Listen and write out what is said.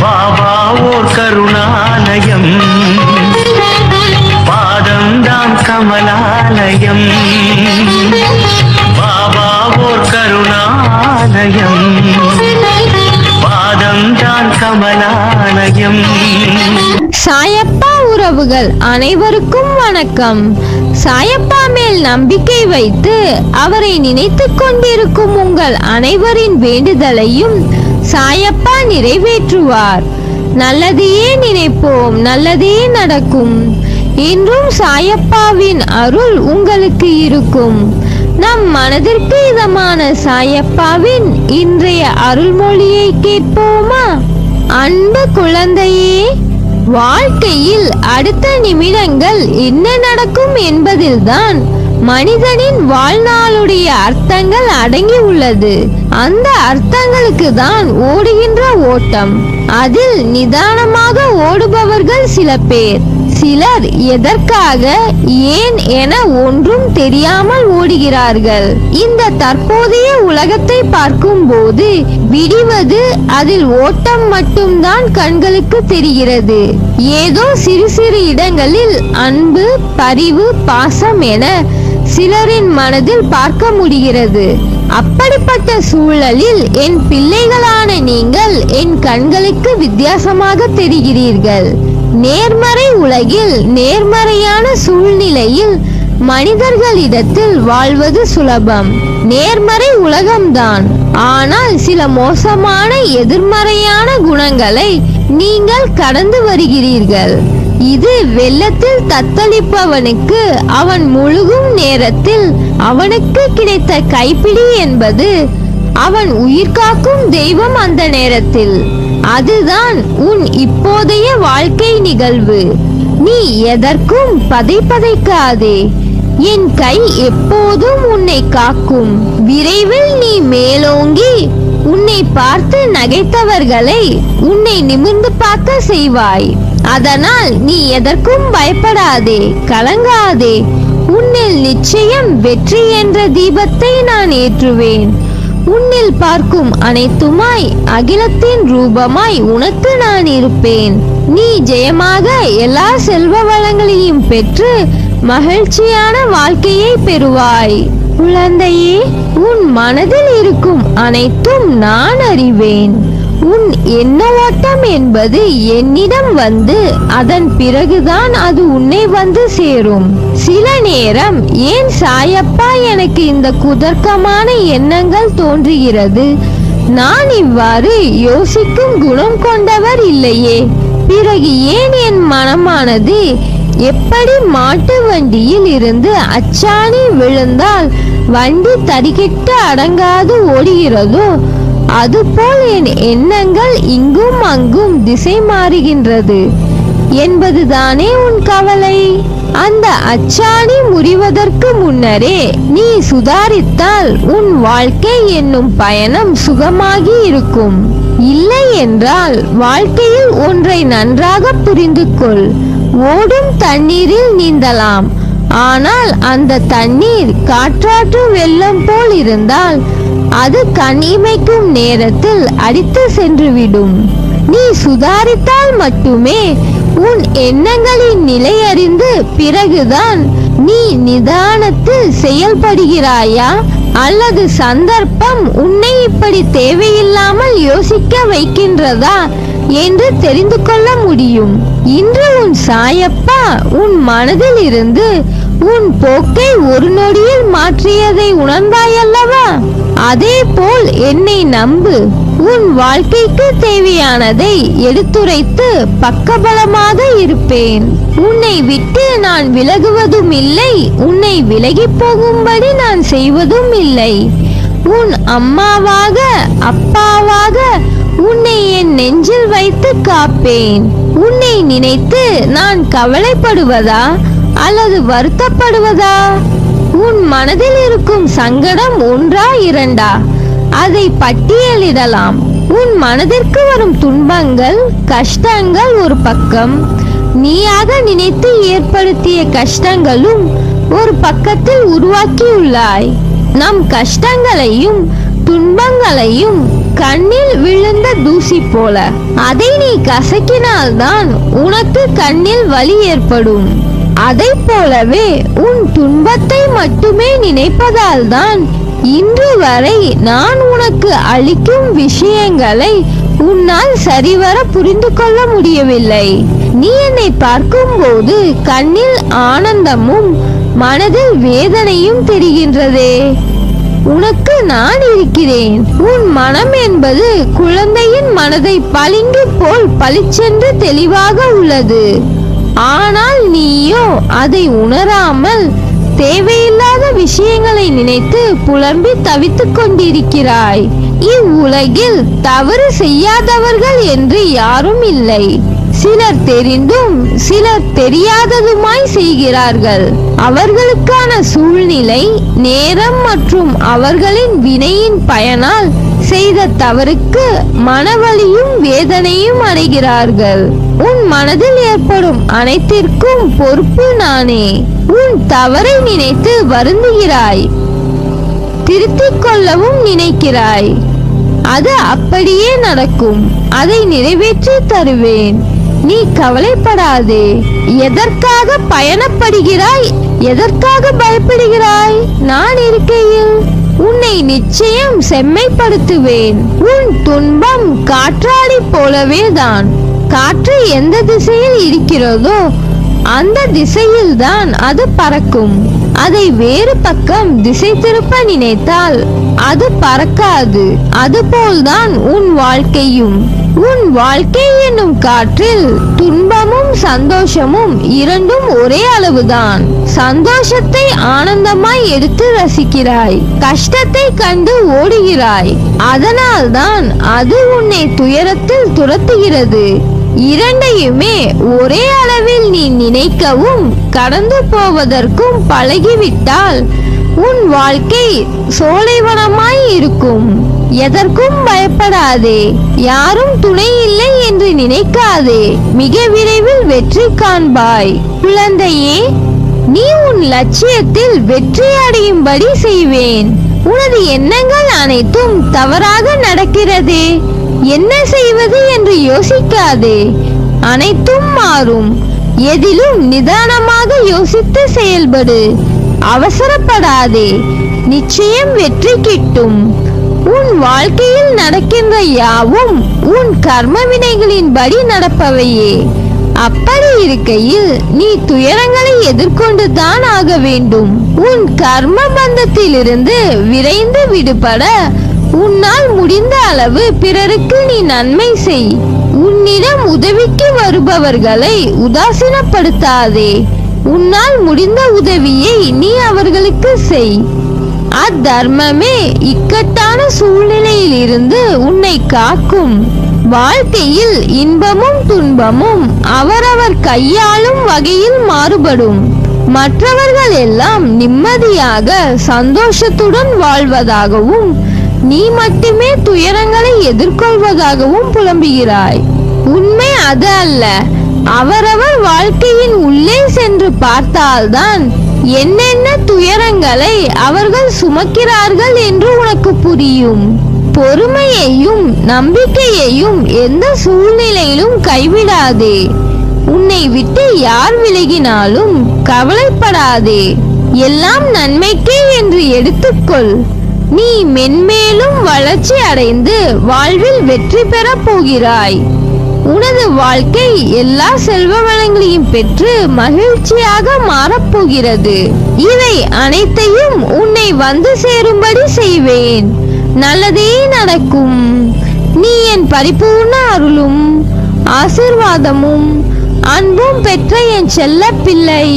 பாபா ஓர் கருணாலயம், பாதம்தான் கமலாலயம். பாபா ஓர் கருணாலயம், பாதம்தான் கமலாலயம். சாயப்பா உறவுகள் அனைவருக்கும் வணக்கம். சாயப்பா மேல் நம்பிக்கை வைத்து அவரை நினைத்துக் கொண்டிருக்கும் உங்கள் அனைவரின் வேண்டுதலையும் சாயப்பா நிறைவேற்றுவார். நல்லதையே நினைப்போம், நல்லதே நடக்கும். இன்றும் சாயப்பாவின் அருள் உங்களுக்கு இருக்கும். நம் மனதிற்கு இதமான சாயப்பாவின் இன்றைய அருள்மொழியை கேட்போமா? அன்பு குழந்தையே, வாழ்க்கையில் அடுத்த நிமிடங்கள் என்ன நடக்கும் என்பதில்தான் மனிதனின் வாழ்நாளுடைய அர்த்தங்கள் அடங்கி உள்ளது. அந்த அர்த்தங்களுக்கு தான் ஓடுகின்ற ஓட்டம். அதில் நிதானமாக ஓடுபவர்கள் சில பேர். சிலர் எதற்காக, ஏன் என ஒன்றும் தெரியாமல் ஓடுகிறார்கள். இந்த தற்போதைய உலகத்தை பார்க்கும் போது விடிவது அதில் ஓட்டம் மட்டும்தான் கண்களுக்கு தெரிகிறது. ஏதோ சிறு சிறு இடங்களில் அன்பு, பரிவு, பாசம் என சிலரின் மனதில் பார்க்க முடிகிறது. அப்படிப்பட்ட சூழலில் என் பிள்ளைகளான நீங்கள் என் கண்களுக்கு வித்தியாசமாக தெரிகிறீர்கள். நேர்மறை உலகில், நேர்மறையான சூழ்நிலையில் மனிதர்களிடத்தில் வாழ்வது சுலபம். நேர்மறை உலகம்தான். ஆனால் சில மோசமான எதிர்மறையான குணங்களை நீங்கள் கடந்து வருகிறீர்கள். இது வெள்ளத்தில் தத்தளிப்பவனுக்கு அவன் முழுகும் நேரத்தில் அவனுக்கு கிடைத்த கைப்பிடி என்பது அவன் உயிர் காக்கும் தெய்வம். அந்த நேரத்தில் அதுதான் உன் இப்போதைய வாழ்க்கை நிகழ்வு. நீ எதற்கும் பதைக்காதே. என் கை எப்போதும் உன்னை காக்கும். விரைவில் நீ மேலோங்கி உன்னை பார்த்து நகைத்தவர்களை உன்னை நிமிர்ந்து பார்க்க செய்வாய். அதனால் நீ எதற்கும் பயப்படாதே, கலங்காதே. உன்னில் நிச்சயம் வெற்றி என்ற தீபத்தை நான் ஏற்றுவேன். உன்னில் பார்க்கும் அனைத்துமாய் அகிலத்தின் ரூபமாய் உனக்கு நான் இருப்பேன். நீ ஜெயமாக எல்லா செல்வ வளங்களையும் பெற்று மகிழ்ச்சியான வாழ்க்கையை பெறுவாய். குழந்தையே, உன் மனதில் இருக்கும் அனைத்தும் நான் அறிவேன். உன் எண்ண ஓட்டம் என்பது என்னிடம் வந்து அதன் பிறகுதான் அது உன்னை வந்து சேரும். சில நேரம் ஏன் சாயப்பா எனக்கு இந்த குதர்க்கமான எண்ணங்கள் தோன்றுகிறது? நான் இவ்வாறு யோசிக்கும் குணம் கொண்டவர் இல்லையே. பிறகு ஏன் என் மனமானது எப்படி மாட்டு வண்டியில் இருந்து அச்சாணி விழுந்தால் வண்டி தடிக்கிட்டு அடங்காது ஓடுகிறதோ அதுபோல் என் எண்ணங்கள் இங்கும் அங்கும் திசை மாறுகின்றது என்பதுதானே உன் கவலை? அந்த அச்சாணி முறிவதற்கு முன்னரே நீ சுதாரித்தால் உன் வாழ்க்கை என்னும் பயணம் சுகமாகி இருக்கும். இல்லை என்றால் வாழ்க்கையில் ஒன்றை நன்றாக புரிந்து கொள். ஓடும் தண்ணீரில் நீந்தலாம். ஆனால் அந்த தண்ணீர் காற்றாற்று வெள்ளம் போல் இருந்தால் அது கண் இமைக்கும் நேரத்தில் அடித்து சென்றுவிடும். நீ சுதாரித்தால் மட்டுமே உன் எண்ணங்களின் நிலை அறிந்து பிறகுதான் நீ நிதானத்தில் செயல்படுகிறாயா, அல்லது சந்தர்ப்பம் உன்னை இப்படி தேவையில்லாமல் யோசிக்க வைக்கின்றதா என்று தெரிந்து கொள்ள முடியும். இன்று உன் சாயப்பா உன் மனதில் இருந்து உன் போக்கை ஒரு நொடியில் மாற்றியதை உணர்ந்தாயல்லவா? அதே போல் என்னை நம்பு. உன் வாழ்க்கைக்கு தேவையானதை எடுத்துரைத்து பக்கபலமாக இருப்பேன். உன்னை விட்டு நான் விலகுவதும் இல்லை, உன்னை விலகி போகும்படி நான் செய்வதும் இல்லை. உன் அம்மாவாக, அப்பாவாக உன்னை என் நெஞ்சில் வைத்து காப்பேன். உன்னை நினைத்து நான் கவலைப்படுவதா அல்லது வருத்தப்படுவதா? உன் மனதில் இருக்கும் சங்கடம் ஒன்றா இரண்டா? அதை பட்டியலிடலாம். உன் மனதிற்கு வரும் துன்பங்கள், கஷ்டங்கள் ஒரு பக்கம், நீயாக நினைத்து ஏற்படுத்திய கஷ்டங்களும் ஒரு பக்கத்தில் உருவாக்கியுள்ளாய். நம் கஷ்டங்களையும் துன்பங்களையும் கண்ணில் விழுந்த தூசி போல. அதை நீ கசக்கினால்தான் உனக்கு கண்ணில் வலி ஏற்படும். அதை போலவே உன் துன்பத்தை மட்டுமே நினைப்பதால் தான் இன்று வரை நான் உனக்கு அளிக்கும் விஷயங்களை உன்னால் சரிவர புரிந்து கொள்ள முடியவில்லை. நீ என்னை பார்க்கும்போது கண்ணில் ஆனந்தமும் மனதில் வேதனையும் தெரிகின்றதே. உனக்கு நான் இருக்கிறேன். உன் மனம் என்பது குழந்தையின் மனதை பளிங்கு போல் பளிச்சென்று தெளிவாக உள்ளது. ஆனால் நீயோ அதை உணராமல் தேவையில்லாத விஷயங்களை நினைத்து புலம்பி தவித்துக் கொண்டிருக்கிறாய். இவ்வுலகில் தவறு செய்யாதவர்கள் என்று யாரும் இல்லை. சிலர் தெரிந்தும் சிலர் தெரியாததுமாய் செய்கிறார்கள். அவர்களுக்கான சூழ்நிலை, நேரம் மற்றும் அவர்களின் வினையின் பயனால் செய்த தவறுக்கு மனவலியும் வேதனையும் அடைகிறார்கள். உன் மனதில் ஏற்படும் அனைத்திற்கும் பொறுப்பு நானே. உன் தவறை நினைத்து வருந்துகிறாய், திருத்திக் கொள்ளவும் நினைக்கிறாய். அது அப்படியே நடக்கும். அதை நிறைவேற்றி தருவேன். நீ கவலைப்படாதே. எதற்காக பயணப்படுகிறாய்? எதற்காக பயப்படுகிறாய்? நான் இருக்கையில் உன்னை நிச்சயம் செம்மைப்படுத்துவேன். உன் துன்பம் காற்றாடி போலவே தான். காற்று எந்த திசையில் இருக்கிறதோ அந்த திசையில் தான் அது பறக்கும். அதை வேறு பக்கம் திசை திருப்ப நினைத்தால் அது பறக்காது. அதுபோல்தான் உன் வாழ்க்கையும். உன் வாழ்க்கை என்னும் காற்றில் துன்பமும் சந்தோஷமும் இரண்டும் ஒரே அளவுதான். சந்தோஷத்தை ஆனந்தமாய் எடுத்து ரசிக்கிறாய், கஷ்டத்தை கண்டு ஓடுகிறாய். அதனால்தான் அது உன்னை துயரத்தில் துரத்துகிறது. இரண்டையுமே ஒரே அளவில் நீ நினைக்கவும் கடந்து போவதற்கும் பழகிவிட்டால் உன் வாழ்க்கை சோலைவனமாய் இருக்கும். எதற்கும் பயப்படாதே. யாரும் துணை இல்லை என்று நினைக்காதே. மிக விரைவில் வெற்றி காண்பாய். குழந்தையே, நீ உன் லட்சியத்தில் வெற்றி அடையும்படி செய்வேன். உனது எண்ணங்கள் அனைத்தும் தவறாக நடக்கிறதே, என்ன செய்வது என்று யோசிக்காதே. அனைத்தும் மாறும். எதிலும் நிதானமாக யோசித்து செயல்படு. அவசரப்படாதே. நிச்சயம் வெற்றி கிட்டும். உன் வாழ்க்கையில் நடக்கின்ற யாவும் உன் கர்ம வினைகளின்படி நடப்பவையே. அப்படி இருக்கையில் நீ துயரங்களை எதிர்கொண்டு தான் ஆக வேண்டும். உன் கர்ம பந்தத்திலிருந்து விரைந்து விடுபட உன்னால் முடிந்த அளவு பிறருக்கு நீ நன்மை செய். உன்னிடம் உதவிக்கு வருபவர்களை உதாசீனப்படுத்தாதே. உன்னால் முடிந்த உதவியை நீ அவர்களுக்கு செய். அத்தர்மமே இக்கட்டான சூழ்நிலையில் இருந்து உன்னை காக்கும். வாழ்க்கையில் இன்பமும் துன்பமும் அவரவர் கையாளும் வகையில் மாறுபடும். மற்றவர்கள் எல்லாம் நிம்மதியாக சந்தோஷத்துடன் வாழ்வதாகவும் நீ மட்டுமே துயரங்களை எதிர்கொள்வதாகவும் புலம்புகிறாய். உண்மை அது அல்ல. அவரவர் வாழ்க்கையின் உள்ளே சென்று பார்த்தால்தான் என்னென்ன துயரங்களை அவர்கள் சுமக்கிறார்கள் என்று உனக்கு புரியும். பொறுமையையும் நம்பிக்கையையும் எந்த சூழ்நிலையிலும் கைவிடாதே. உன்னை விட்டு யார் விலகினாலும் கவலைப்படாதே. எல்லாம் நன்மைக்கே என்று எடுத்துக்கொள். நீ மென்மேலும் வளர்ச்சி அடைந்து வாழ்வில் வெற்றி பெறப் போகிறாய். உனது வாழ்க்கை எல்லா செல்வ வளங்களையும் பெற்று மகிழ்ச்சியாக மாறப்போகிறது. இவை அனைத்தையும் உன்னை வந்து சேரும்படி செய்வேன். நல்லதே நடக்கும். நீ என் பரிபூர்ண அருளும் ஆசீர்வாதமும் அன்பும் பெற்ற என் செல்ல பிள்ளை.